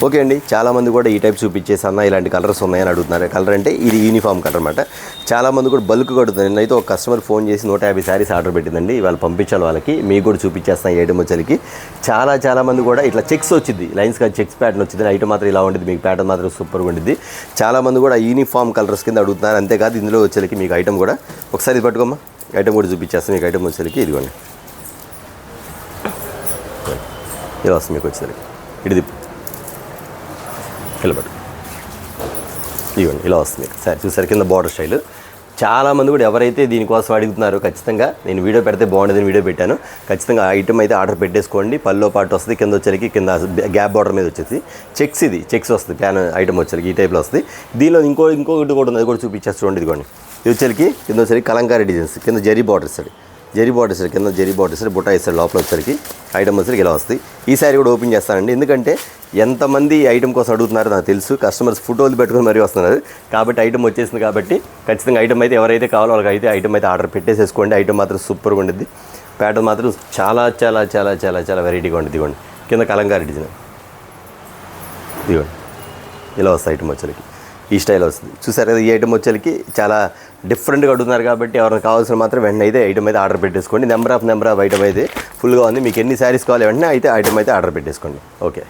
Okay అండి, చాలామంది కూడా ఈ టైప్ చూపించేసి అన్న ఇలాంటి కలర్స్ ఉన్నాయని అడుగుతున్నారు. కలర్ అంటే ఇది యూనిఫామ్ కలర్ అనమాట. చాలామంది కూడా బల్క్ కడుగుతుంది. నేనైతే ఒక కస్టమర్ ఫోన్ చేసి 150 శారీస్ ఆర్డర్ పెట్టిందండి. ఇవాళ పంపించాలి వాళ్ళకి, మీకు కూడా చూపించేస్తాను ఈ ఐటమ్ వచ్చేసరికి. చాలామంది కూడా ఇట్లా చెక్స్ వచ్చింది, లైన్స్ కాదు చెక్స్ ప్యాటర్న్ వచ్చింది. ఐటమ్ మాత్రం ఇలా ఉంటుంది, మీకు ప్యాటర్న్ మాత్రం సూపర్గా ఉంటుంది. చాలామంది కూడా యూనిఫామ్ కలర్స్ కింద అడుగుతున్నారు. అంతేకాదు ఇందులో వచ్చేసరికి మీకు ఐటమ్ కూడా ఒకసారి పట్టుకోమ్మా, ఐటమ్ కూడా చూపించేస్తాను మీకు. ఐటమ్ వచ్చేసరికి ఇదిగోండి, ఇలా వస్తుంది మీకు వచ్చేసరికి. ఇది ఇలా పట్టు, ఇదిగోండి ఇలా వస్తుంది సరే. చూసారు కింద బార్డర్ స్టైల్. చాలామంది కూడా ఎవరైతే దీనికోసం అడుగుతున్నారో ఖచ్చితంగా నేను వీడియో పెడితే బాగుండేదని వీడియో పెట్టాను. ఖచ్చితంగా ఐటమ్ అయితే ఆర్డర్ పెట్టేసుకోండి. పల్లో పాటు వస్తుంది, కింద వచ్చరికి కింద గ్యాప్ బార్డర్ మీద వచ్చేసి చెక్స్, ఇది చెక్స్ వస్తుంది. ప్యాన్ ఐటమ్ వచ్చరికి ఈ టైప్లో వస్తుంది. దీనిలో ఇంకొకటి కూడా ఉంది, అది కూడా చూపించేసి చూడండి. ఇదిగోండి ఇది వచ్చరికి కింద వచ్చరికి కలంకారీ డిజైన్స్, కింద జరీ బార్డర్ ఇస్తాడు, జరీ బార్డర్ ఇస్తాడు, కింద జరీ బార్డర్ ఇస్తాడు, బుట్ట ఇస్తాడు. లోపల వచ్చరికి ఐటమ్ వచ్చరికి ఇలా వస్తుంది. ఈ సారీ కూడా ఓపెన్ చేస్తానండి, ఎందుకంటే ఎంతమంది ఐటమ్ కోసం అడుగుతున్నారో నాకు తెలుసు. కస్టమర్స్ ఫోటోలు పెట్టుకుని మరీ వస్తున్నారు కాబట్టి ఐటమ్ వచ్చేసింది కాబట్టి ఖచ్చితంగా ఐటమ్ అయితే ఎవరైతే కావాలో వాళ్ళకి అయితే ఐటమ్ అయితే ఆర్డర్ పెట్టేసేసుకోండి. ఐటమ్ మాత్రం సూపర్గా ఉంటుంది, ప్యాటర్న్ మాత్రం చాలా చాలా చాలా చాలా చాలా వెరైటీగా ఉంటుంది. ఇదిగోండి కింద కలంకారీ డిజైన్, ఇదిగోండి ఇలా వస్తుంది ఐటమ్ వచ్చరికి. ఈ స్టైల్ వస్తుంది. చూసారు కదా, ఈ ఐటమ్ వచ్చేసరికి చాలా డిఫరెంట్గా అడుగుతున్నారు కాబట్టి ఎవరైనా కావాల్సిన మాత్రం వెంటనే అయితే ఐటమ్ అయితే ఆర్డర్ పెట్టేసుకోండి. నెంబర్ ఆఫ్ ఐటమ్ అయితే ఫుల్గా ఉంది. మీకు ఎన్ని శారీస్ కావాలి వెంటనే అయితే ఐటమ్ అయితే ఆర్డర్ పెట్టేసుకోండి. ఓకే.